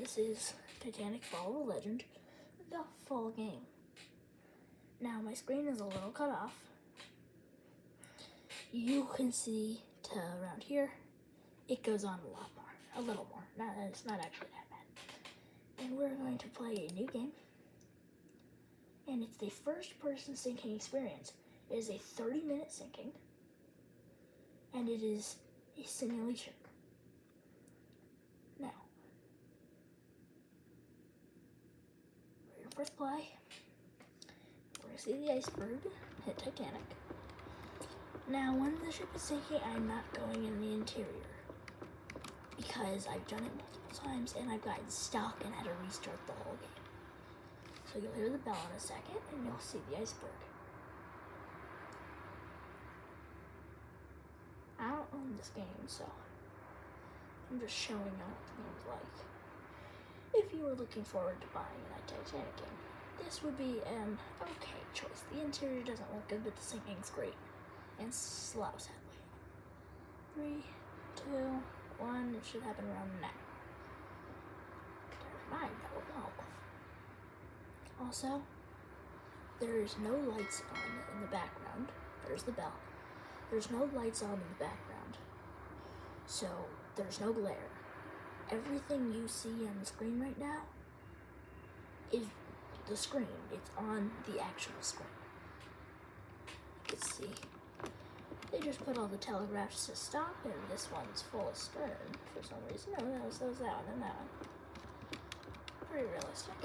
this is Titanic Fall of the Legend, the full game. Now my screen is a little cut off. You can see to around here, it goes on a lot more, a little more. It's not actually that bad. And we're going to play a new game. And it's the first person sinking experience. It is a 30-minute sinking. And it is a simulation. Now, we're going to press play. We're going to see the iceberg hit Titanic. Now, when the ship is sinking, I'm not going in the interior because I've done it multiple times and I've gotten stuck and had to restart the whole game. So you'll hear the bell in a second and you'll see the iceberg. I don't own this game, so I'm just showing you what the game's like. If you were looking forward to buying a Titanic game, this would be an okay choice. The interior doesn't look good, but the sinking's great. And slow, sadly. 3, 2, 1, it should happen around now. Never mind, that will help. Also, there's no lights on in the background. There's the bell. There's no lights on in the background. So, there's no glare. Everything you see on the screen right now is the screen. It's on the actual screen. You can see. They just put all the telegraphs to stop, and this one's full astern for some reason. No, that was that one and that one. Pretty realistic.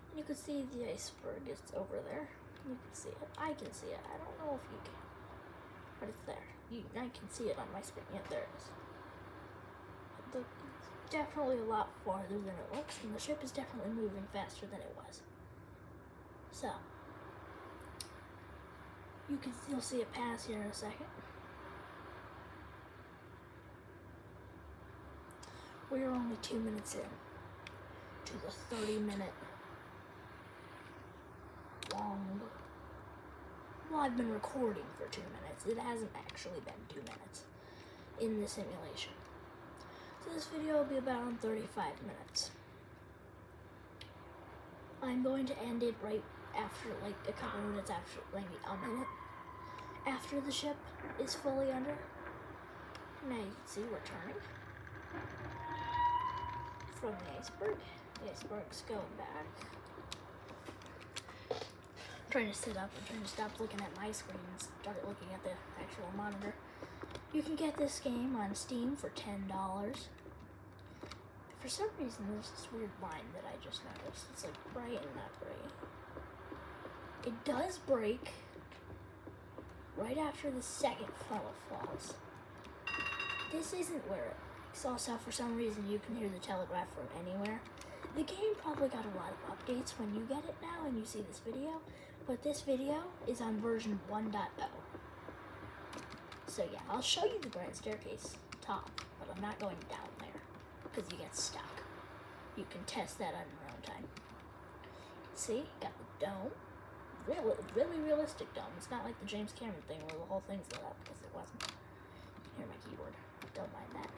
And you can see the iceberg is over there. You can see it. I can see it. I don't know if you can, but it's there. I can see it on my screen. Yeah, there it is. It's definitely a lot farther than it looks, and the ship is definitely moving faster than it was. So, you'll see it pass here in a second. We are only 2 minutes in to the 30-minute long. Well, I've been recording for 2 minutes. It hasn't actually been 2 minutes in the simulation. So this video will be about 35 minutes. I'm going to end it right after, like a couple minutes after, maybe a minute after the ship is fully under. Now you can see we're turning from the iceberg. The iceberg's going back. I'm trying to sit up. I'm trying to stop looking at my screen and start looking at the actual monitor. You can get this game on Steam for $10. For some reason, there's this weird line that I just noticed. It's like bright and not bright. It does break right after the second funnel falls. This isn't where it breaks. Also, for some reason, you can hear the telegraph from anywhere. The game probably got a lot of updates when you get it now and you see this video, but this video is on version 1.0. So yeah, I'll show you the grand staircase top, but I'm not going down there because you get stuck. You can test that on your own time. See, got the dome. Really realistic dome. It's not like the James Cameron thing where the whole thing's lit up, because it wasn't. You can hear my keyboard. Don't mind that.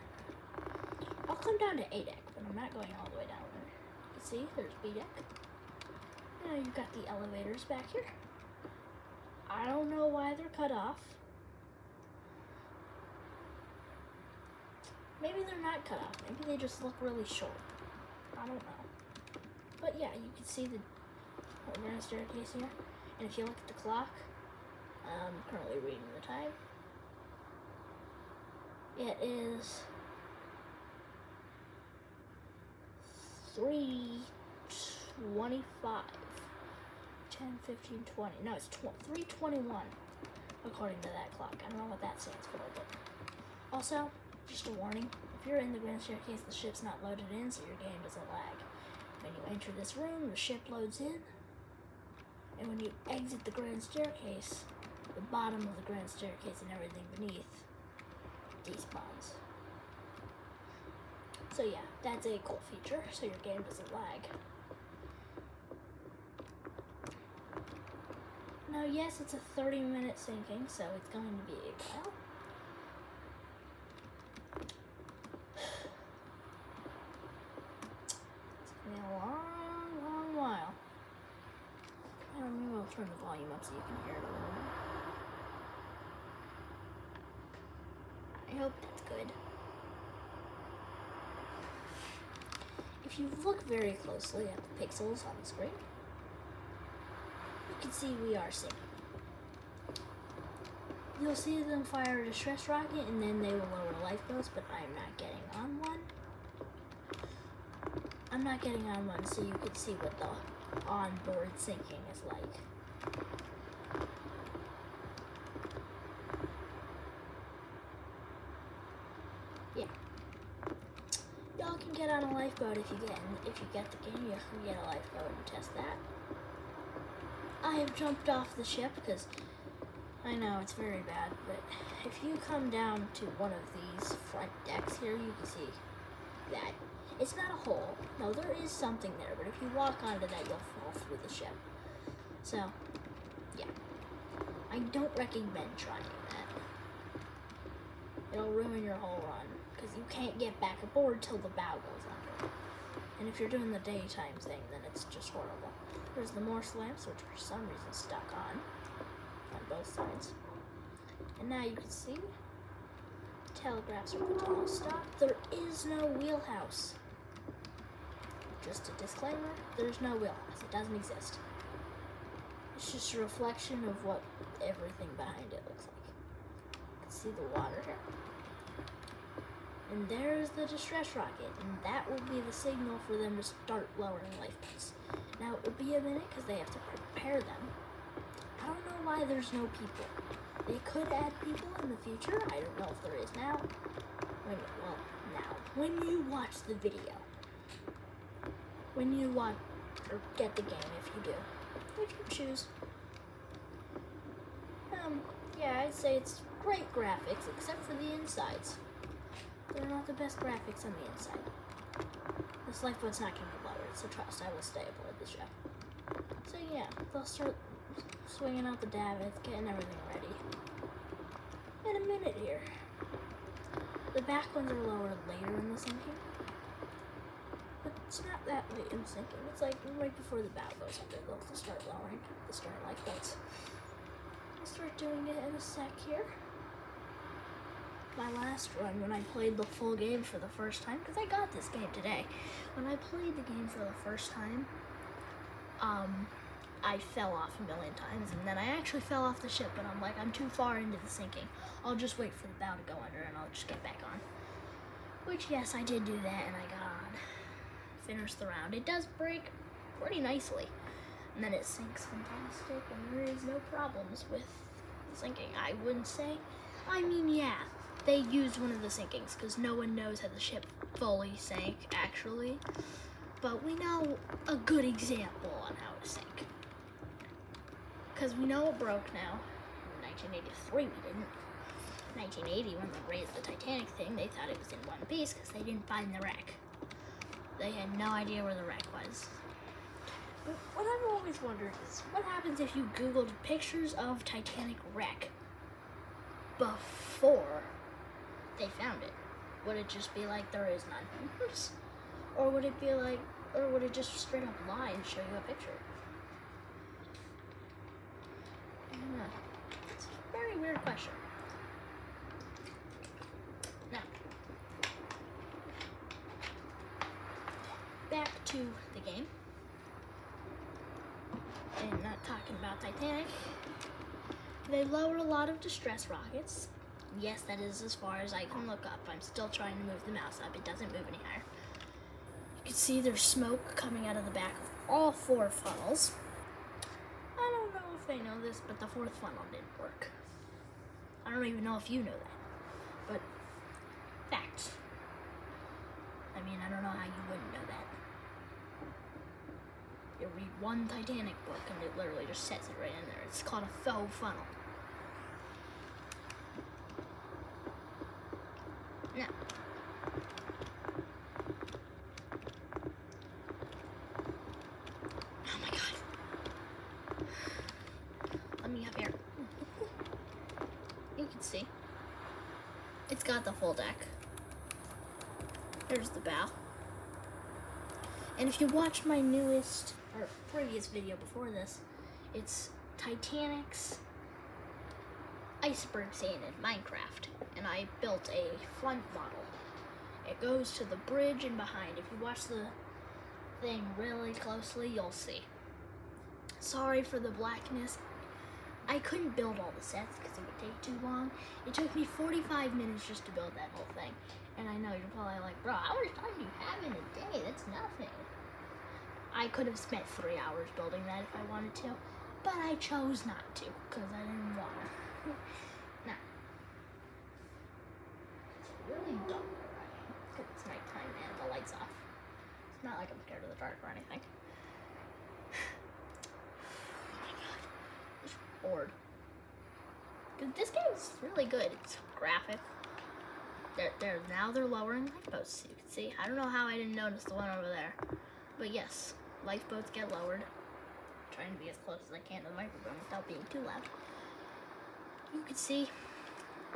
I'll come down to A deck, but I'm not going all the way down there. You can see, there's B deck. Now you've got the elevators back here. I don't know why they're cut off. Maybe they're not cut off. Maybe they just look really short. I don't know. But yeah, you can see the grand staircase here. And if you look at the clock, I'm currently reading the time. It is 3:25. 10, 15, 20. No, it's 3:21 according to that clock. I don't know what that stands for, but also, just a warning, if you're in the grand staircase, the ship's not loaded in, so your game doesn't lag. When you enter this room, the ship loads in, and when you exit the grand staircase, the bottom of the grand staircase and everything beneath despawns. So yeah, that's a cool feature, so your game doesn't lag. Now yes, it's a 30-minute sinking, so it's going to be a while. turn the volume up so you can hear it a little more. I hope that's good. If you look very closely at the pixels on the screen, you can see we are sinking. You'll see them fire a distress rocket and then they will lower lifeboats, but I'm not getting on one. I'm not getting on one so you can see what the onboard sinking is like. Yeah. Y'all can get on a lifeboat if you get the game, you can get a lifeboat and test that. I have jumped off the ship because I know it's very bad, but if you come down to one of these front decks here, you can see that it's not a hole. No, there is something there, but if you walk onto that, you'll fall through the ship. So, yeah. I don't recommend trying that. It'll ruin your whole run, because you can't get back aboard till the bow goes under. And if you're doing the daytime thing, then it's just horrible. There's the Morse lamps, which for some reason stuck on both sides. And now you can see the telegraphs are put on stop. There is no wheelhouse. Just a disclaimer, there's no wheelhouse. It doesn't exist. It's just a reflection of what everything behind it looks like. You can see the water here. And there's the distress rocket, and that will be the signal for them to start lowering lifeboats. Now, it will be a minute because they have to prepare them. I don't know why there's no people. They could add people in the future. I don't know if there is now. When you watch the video. When you watch or get the game, if you do. If you choose. Yeah, I'd say it's great graphics, except for the insides. They're not the best graphics on the inside. This lifeboat's not going to be lowered, so trust, I will stay aboard the ship. So yeah, they'll start swinging out the davits, getting everything ready. In a minute here. The back ones are lowered later in the sinking. But it's not that late in sinking. It's like right before the bow goes under, they'll start lowering the stern lifeboats. I'll start doing it in a sec here. My last run, when I played the full game for the first time, because I got this game today. When I played the game for the first time, I fell off a million times, and then I actually fell off the ship, but I'm like, I'm too far into the sinking. I'll just wait for the bow to go under, and I'll just get back on. Which, yes, I did do that, and I got on. Finished the round. It does break pretty nicely, and then it sinks fantastic, and there is no problems with the sinking. I wouldn't say. I mean, yeah, they used one of the sinkings, because no one knows how the ship fully sank, actually. But we know a good example on how to sink. Because we know it broke now. In 1983 we didn't. 1980 when they raised the Titanic thing, they thought it was in one piece because they didn't find the wreck. They had no idea where the wreck was. But what I've always wondered is, what happens if you Googled pictures of Titanic wreck before they found it? Would it just be like, there is none? Or would it be like, or would it just straight up lie and show you a picture? I don't know. It's a very weird question. Now, back to the game. And not talking about Titanic. They lower a lot of distress rockets. Yes, that is as far as I can look up. I'm still trying to move the mouse up. It doesn't move any higher. You can see there's smoke coming out of the back of all 4 funnels. I don't know if they know this, but the 4th funnel didn't work. I don't even know if you know that. But, fact. I mean, I don't know how you wouldn't know that. You read one Titanic book and it literally just says it right in there. It's called a faux funnel. Now, oh my god. Let me up here. You can see. It's got the full deck. Here's the bow. And if you watch my newest, or previous video before this, it's Titanic's iceberg scene in Minecraft, and I built a front model. It goes to the bridge and behind. If you watch the thing really closely, you'll see. Sorry for the blackness. I couldn't build all the sets because it would take too long. It took me 45 minutes just to build that whole thing. And I know you're probably like, bro, how much time do you have in a day? That's nothing. I could have spent 3 hours building that if I wanted to, but I chose not to because I didn't want to. Now, it's really dark already because it's nighttime and the light's off. It's not like I'm scared of the dark or anything. Bored. Because this game is really good. It's graphic. Now they're lowering lifeboats. You can see. I don't know how I didn't notice the one over there. But yes, lifeboats get lowered. I'm trying to be as close as I can to the microphone without being too loud. You can see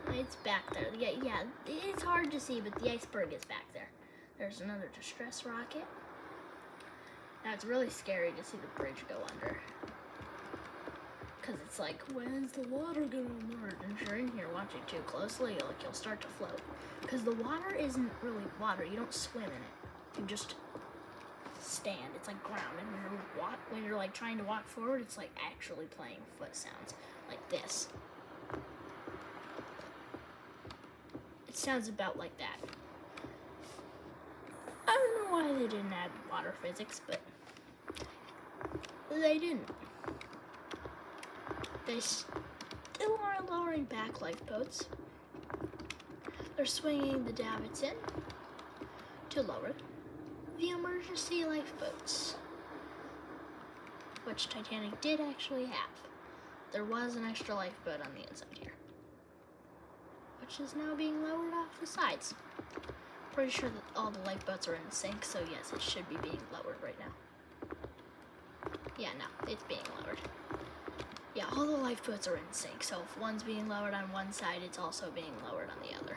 it's back there. Yeah, it's hard to see, but the iceberg is back there. There's another distress rocket. Now it's really scary to see the bridge go under. Because it's like, when's the water gonna emerge? And if you're in here watching too closely, you'll start to float. Because the water isn't really water. You don't swim in it. You just stand. It's like ground. And when you're like trying to walk forward, it's like actually playing foot sounds like this. It sounds about like that. I don't know why they didn't add water physics, but they didn't. They still are lowering back lifeboats. They're swinging the davits in to lower the emergency lifeboats, which Titanic did actually have. There was an extra lifeboat on the inside here, which is now being lowered off the sides. Pretty sure that all the lifeboats are in sync, so yes, it should be being lowered right now. Yeah, no, it's being lowered. Yeah, all the lifeboats are in sync, so if one's being lowered on one side, it's also being lowered on the other.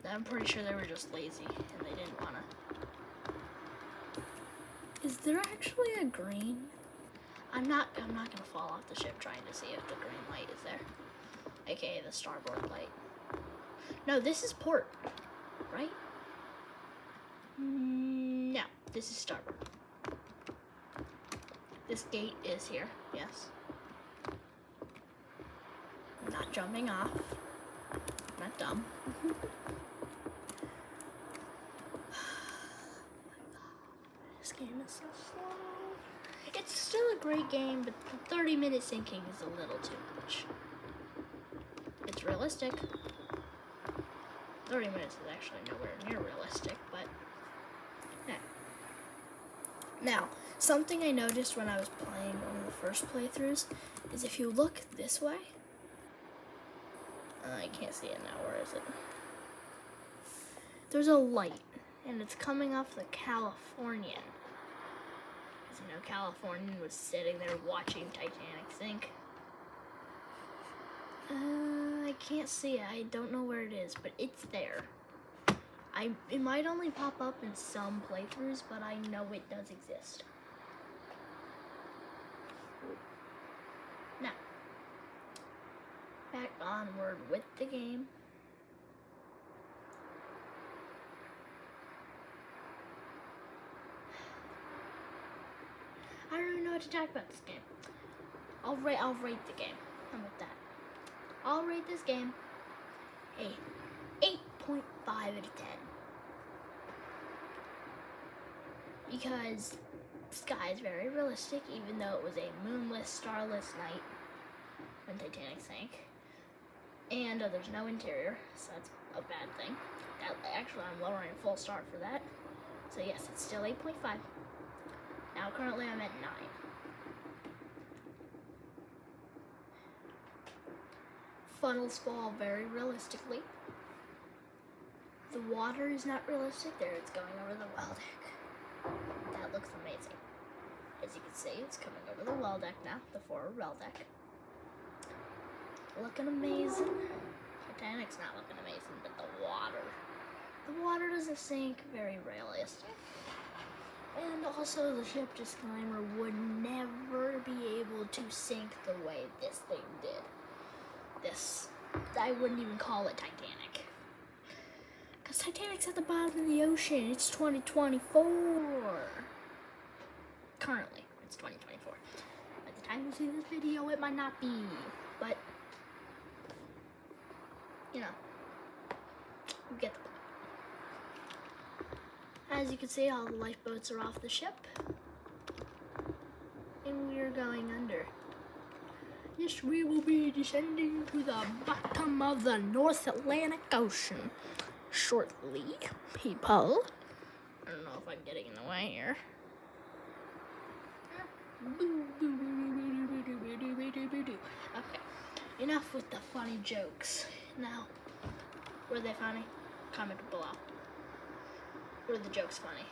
I'm pretty sure they were just lazy, and they didn't want to. Is there actually a green? I'm not gonna fall off the ship trying to see if the green light is there. AKA the starboard light. No, this is port, right? No, this is starboard. This gate is here, yes. I'm not jumping off. I'm not dumb. This game is so slow. It's still a great game, but the 30-minute sinking is a little too much. It's realistic. 30 minutes is actually nowhere near realistic, but yeah. Now, something I noticed when I was playing one of the first playthroughs is if you look this way, I can't see it now, where is it? There's a light, and it's coming off the Californian. As you know, Californian was sitting there watching Titanic sink. I can't see it. I don't know where it is, but it's there. It might only pop up in some playthroughs, but I know it does exist. Now, back onward with the game. I don't even know what to talk about this game. I'll rate the game. How about that? I'll rate this game a 8.5 out of 10. Because the sky is very realistic, even though it was a moonless, starless night when Titanic sank. And there's no interior, so that's a bad thing. Actually, I'm lowering a full star for that. So yes, it's still 8.5. Now currently I'm at 9. Funnels fall very realistically. The water is not realistic. There, it's going over the well deck. That looks amazing. As you can see, it's coming over the well deck now, the forward well deck. Looking amazing. Titanic's not looking amazing, but the water doesn't sink. Very realistic. And also, the ship, disclaimer, would never be able to sink the way this thing did. I wouldn't even call it Titanic. Because Titanic's at the bottom of the ocean. It's 2024. Currently, it's 2024. By the time you see this video, it might not be. But, you know, you get the point. As you can see, all the lifeboats are off the ship. And we are going under. Yes, we will be descending to the bottom of the North Atlantic Ocean shortly, people. I don't know if I'm getting in the way here. Okay, enough with the funny jokes. Now, were they funny? Comment below. Were the jokes funny?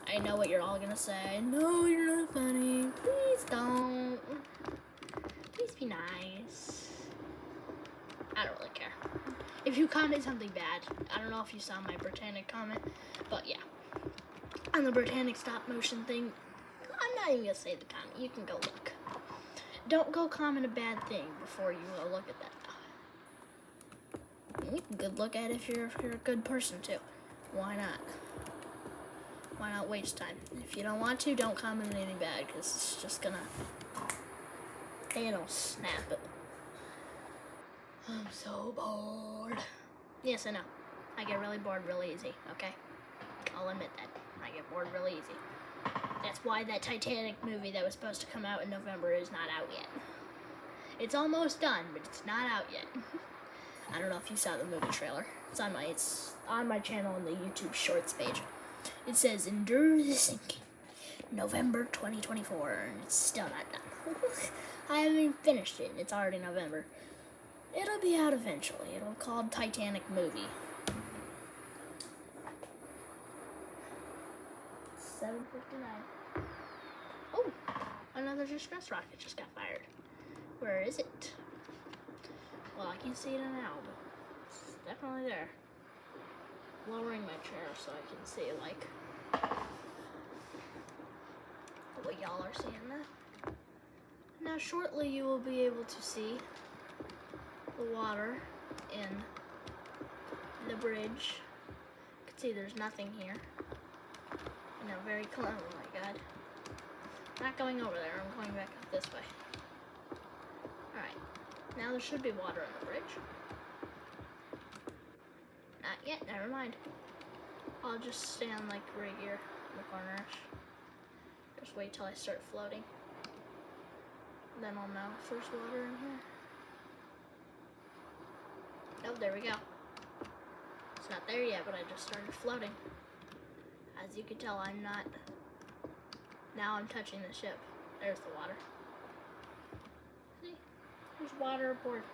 I know what you're all gonna say. No, you're not funny. Please don't. Please be nice. I don't really care. If you comment something bad, I don't know if you saw my Britannic comment, but yeah. On the Britannic stop motion thing, I'm not even gonna say the comment. You can go look. Don't go comment a bad thing before you go look at that. You can good look at it if you're a good person too. Why not? Why not waste time? If you don't want to, don't comment anything bad, because it's just gonna, snap it. I'm so bored. Yes, I know. I get really bored really easy, okay? I'll admit that. I get bored really easy. That's why that Titanic movie that was supposed to come out in November is not out yet. It's almost done, but it's not out yet. I don't know if you saw the movie trailer. It's on my channel on the YouTube Shorts page. It says, "Endure the sinking, November 2024, and it's still not done." I haven't even finished it, and it's already November. It'll be out eventually. It'll be called Titanic Movie. 7:59. Oh, another distress rocket just got fired. Where is it? Well, I can't see it now, but it's definitely there. Lowering my chair so I can see, like, what y'all are seeing there. Now, shortly you will be able to see the water in the bridge. You can see there's nothing here. You know, very close. Oh my god. Not going over there, I'm going back up this way. Alright. Now there should be water on the bridge. Not yet, never mind. I'll just stand like right here in the corner. Just wait till I start floating. Then I'll know if there's water in here. Oh, there we go. It's not there yet, but I just started floating. As you can tell, I'm not. Now I'm touching the ship. There's the water. See? There's water aboard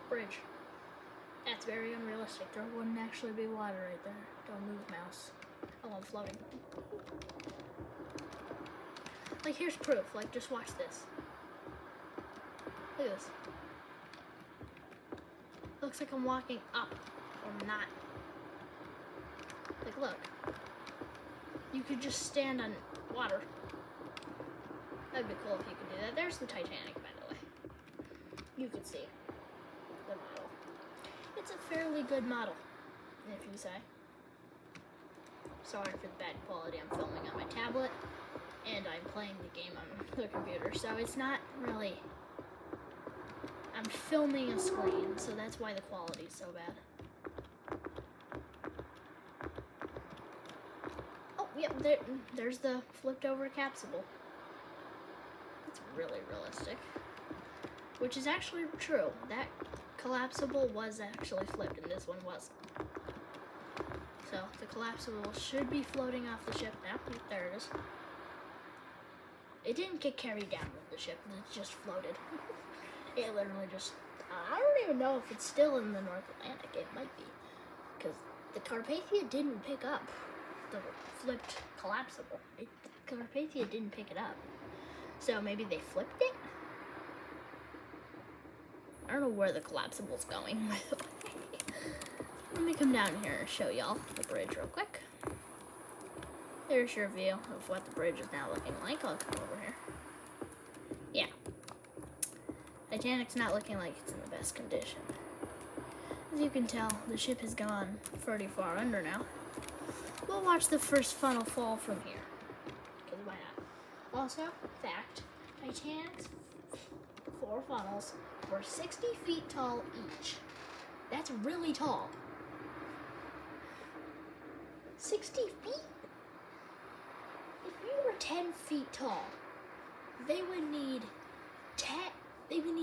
bridge. That's very unrealistic. There wouldn't actually be water right there. Don't move, mouse. Oh, I'm floating. Like, here's proof. Like, just watch this. Look at this. Looks like I'm walking up, or not. Like, look. You could just stand on water. That'd be cool if you could do that. There's the Titanic, by the way. You can see the model. It's a fairly good model, if you say. Sorry for the bad quality. I'm filming on my tablet, and I'm playing the game on the computer, so it's not really. I'm filming a screen, so that's why the quality's so bad. Oh, yep, there's the flipped over capsule. It's really realistic. Which is actually true. That collapsible was actually flipped, and this one wasn't. So, the collapsible should be floating off the ship now. There it is. It didn't get carried down with the ship, it just floated. It literally just, I don't even know if it's still in the North Atlantic. It might be, because the Carpathia didn't pick up the flipped collapsible. The Carpathia didn't pick it up. So maybe they flipped it? I don't know where the collapsible's going, by the way. Let me come down here and show y'all the bridge real quick. Here's your view of what the bridge is now looking like. I'll come over here. Yeah. Titanic's not looking like it's in the best condition. As you can tell, the ship has gone pretty far under now. We'll watch the first funnel fall from here. Because why not? Also, fact, Titanic's 4 funnels were 60 feet tall each. That's really tall. 60 feet? If you were 10 feet tall, they would need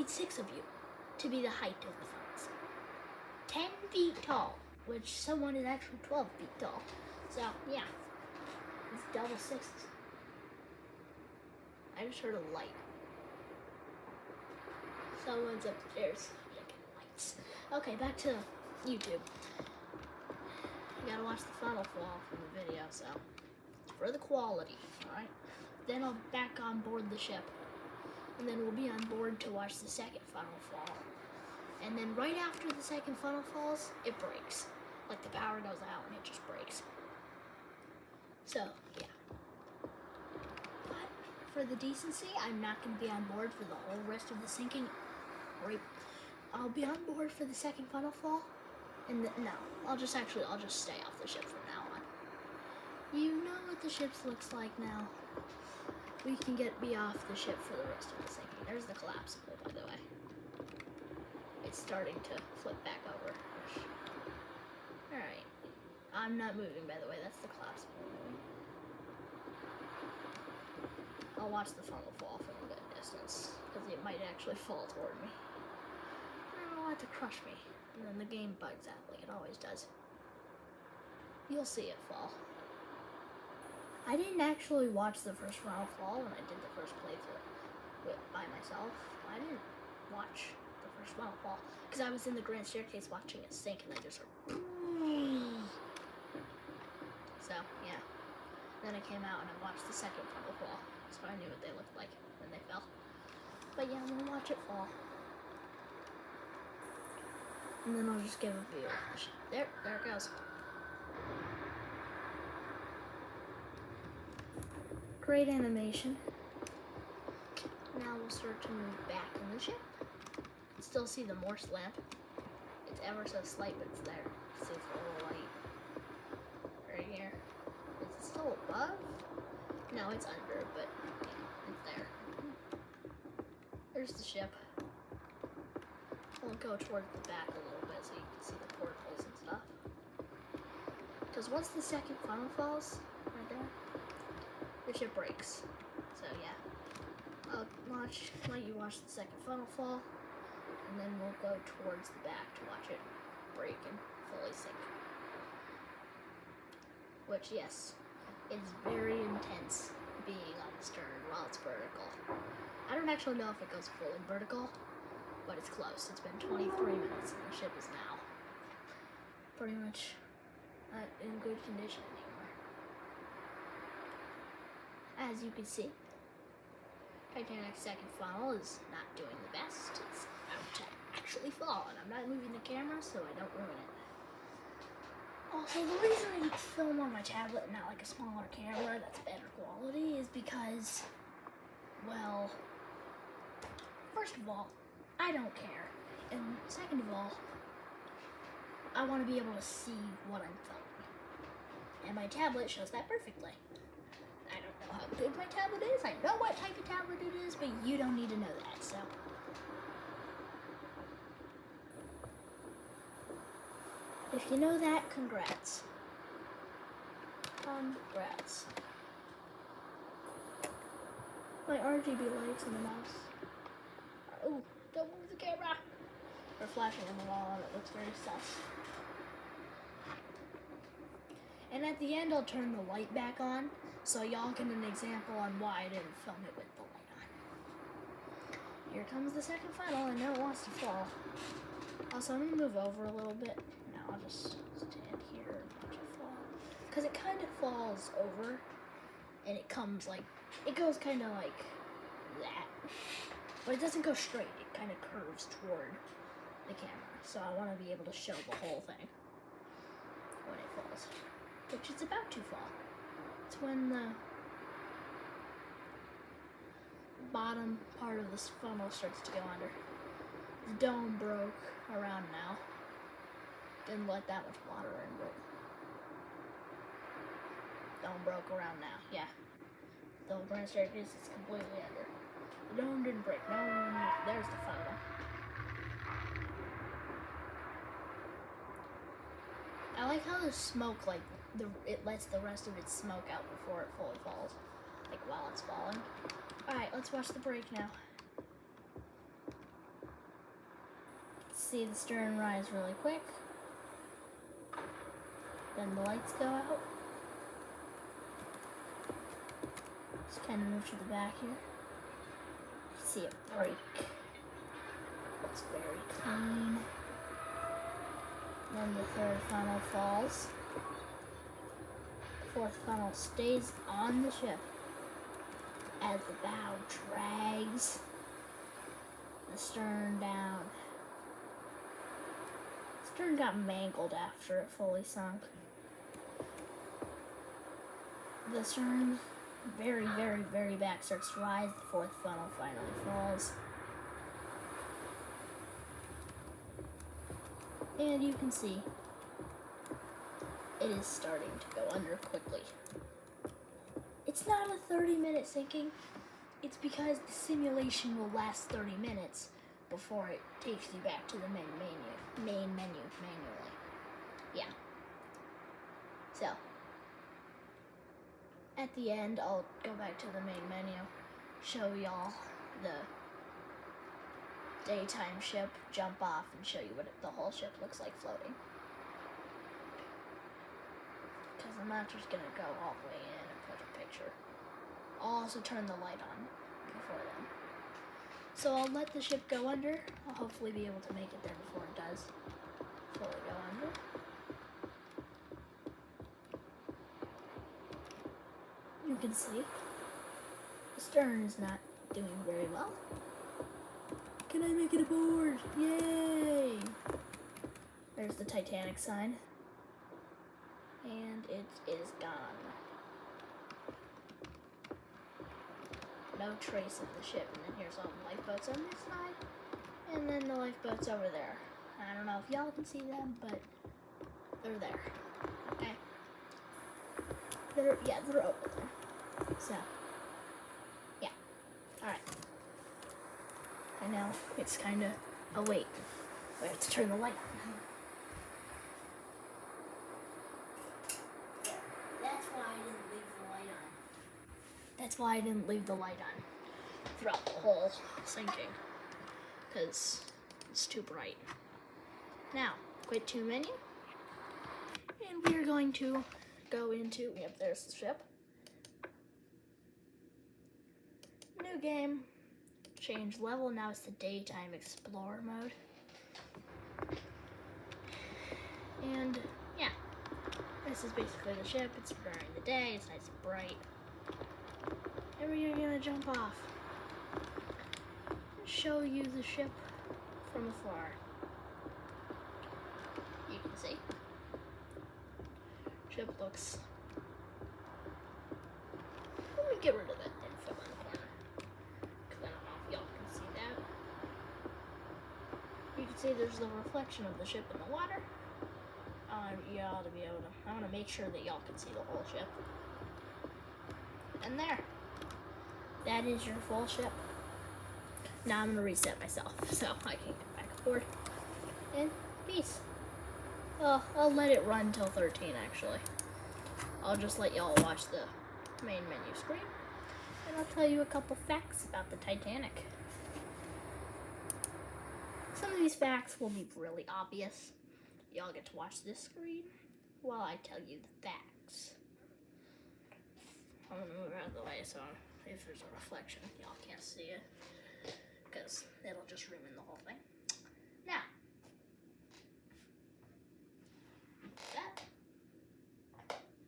6 of you to be the height of the funnels. 10 feet tall, which someone is actually 12 feet tall. So, yeah, it's double 6s. I just heard a light. Someone's upstairs making lights. Okay, back to YouTube. You gotta watch the funnel fall from the video, so for the quality, alright? Then I'll back on board the ship. And then we'll be on board to watch the second funnel fall. And then right after the second funnel falls, it breaks. Like the power goes out and it just breaks. So, yeah. But for the decency, I'm not going to be on board for the whole rest of the sinking. Right. I'll be on board for the second funnel fall. And no, I'll just stay off the ship from now on. You know what the ship looks like now. We can be off the ship for the rest of the sinking. There's the collapsible, by the way. It's starting to flip back over. Alright. I'm not moving, by the way. That's the collapsible moving. I'll watch the funnel fall from a good distance, because it might actually fall toward me. I don't want it to crush me. And then the game bugs out like it always does. You'll see it fall. I didn't actually watch the first funnel fall when I did the first playthrough by myself. I didn't watch the first funnel fall because I was in the grand staircase watching it sink and I just heard so yeah. Then I came out and I watched the second funnel fall, so I knew what they looked like when they fell. But yeah, I'm gonna watch it fall. And then I'll just give a view. There it goes. Great animation. Now we'll start to move back in the ship. Still see the Morse lamp. It's ever so slight, but it's there. See, it's a little light. Right here. Is it still above? No, it's under, but yeah, it's there. There's the ship. We'll go towards the back a little bit so you can see the portholes and stuff. Because once the second funnel falls, right there, the ship breaks. So yeah, I'll let you watch the second funnel fall, and then we'll go towards the back to watch it break and fully sink. Which, yes, it's very intense being on the stern while it's vertical. I don't actually know if it goes fully vertical, but it's close. It's been 23 minutes and the ship is now pretty much not in good condition anymore. As you can see, Titanic's second funnel is not doing the best. It's about to actually fall, and I'm not moving the camera so I don't ruin it. Also, the reason I film on my tablet and not like a smaller camera that's better quality is because, well, first of all, I don't care. And second of all, I want to be able to see what I'm filming. And my tablet shows that perfectly. I don't know how good my tablet is. I know what type of tablet it is, but you don't need to know that, so. If you know that, congrats. Congrats. My RGB lights in the mouse. Oh, don't move the camera. They're flashing on the wall and it looks very sus. And at the end, I'll turn the light back on so y'all get an example on why I didn't film it with the light on. Here comes the second funnel, and now it wants to fall. Also, I'm gonna move over a little bit. Now I'll just stand here and watch it fall. Because it kind of falls over, and it comes like, it goes kind of like that. But it doesn't go straight, it kind of curves toward the camera. So I want to be able to show the whole thing when it falls. Which it's about to fall. It's when the bottom part of this funnel starts to go under. The dome broke around now. Didn't let that much water in, but dome broke around now. Yeah, the grand staircase is completely under. The dome didn't break. No, there's the funnel. I like how the smoke, like, it lets the rest of its smoke out before it fully falls, like while it's falling. All right, let's watch the break now. See the stern rise really quick. Then the lights go out. Just kind of move to the back here. See it break. It's very clean. Then the third funnel falls. The fourth funnel stays on the ship as the bow drags the stern down. The stern got mangled after it fully sunk. The stern, very, very, very back starts to rise. The fourth funnel finally falls. And you can see it is starting to go under quickly. It's not a 30-minute sinking. It's because the simulation will last 30 minutes before it takes you back to the main menu manually. Yeah. So, at the end, I'll go back to the main menu, show y'all the daytime ship, jump off, and show you what the whole ship looks like floating. Because I'm not just going to go all the way in and put a picture. I'll also turn the light on before then. So I'll let the ship go under. I'll hopefully be able to make it there before it does fully go under. You can see the stern is not doing very well. Can I make it aboard? Yay! There's the Titanic sign. And it is gone. No trace of the ship. And then here's all the lifeboats on this side. And then the lifeboats over there. I don't know if y'all can see them, but they're there. Okay? They're over there. So, yeah. Alright. I know it's kind of. Oh, wait. We have to turn the light on. That's why I didn't leave the light on throughout the whole sinking, because it's too bright. Now, quit to menu, and we are going to go into, yep, there's the ship. New game, change level, now it's the daytime explorer mode. And yeah, this is basically the ship. It's during the day, it's nice and bright. And we're gonna jump off and show you the ship from afar. You can see. Ship looks. Let me get rid of that info in the corner, because I don't know if y'all can see that. You can see there's the reflection of the ship in the water. I want to make sure that y'all can see the whole ship. And there. That is your full ship. Now I'm going to reset myself so I can get back aboard. And peace. Well, I'll let it run till 13 actually. I'll just let y'all watch the main menu screen. And I'll tell you a couple facts about the Titanic. Some of these facts will be really obvious. Y'all get to watch this screen while I tell you the facts. I'm going to move out of the way so if there's a reflection, y'all can't see it, because it'll just ruin the whole thing. Now, that,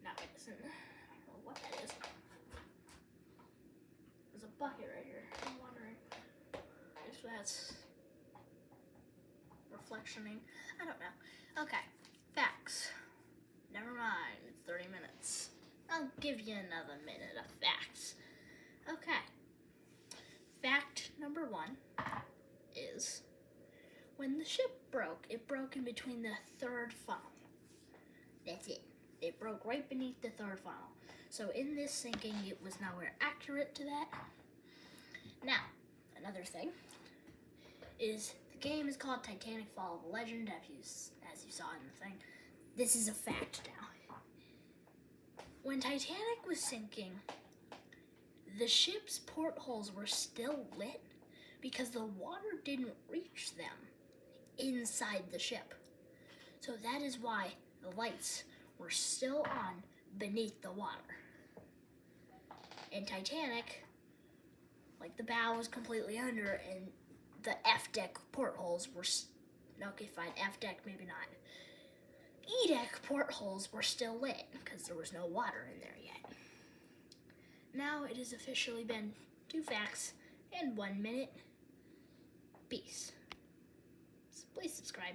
now wait, listen, I don't know what that is. There's a bucket right here. I'm wondering if that's reflectioning. I don't know. Okay, facts. Never mind, it's 30 minutes. I'll give you another minute of facts. Okay. Fact number 1 is when the ship broke, it broke in between the third funnel. That's it. It broke right beneath the third funnel. So in this sinking, it was nowhere accurate to that. Now, another thing is the game is called Titanic Fall of a Legend, as you saw in the thing. This is a fact now. When Titanic was sinking, the ship's portholes were still lit because the water didn't reach them inside the ship. So that is why the lights were still on beneath the water. In Titanic, like, the bow was completely under and the F deck portholes were, okay, fine, F deck, maybe not. E deck portholes were still lit because there was no water in there yet. Now it has officially been 2 facts and 1 minute. Peace. Please subscribe.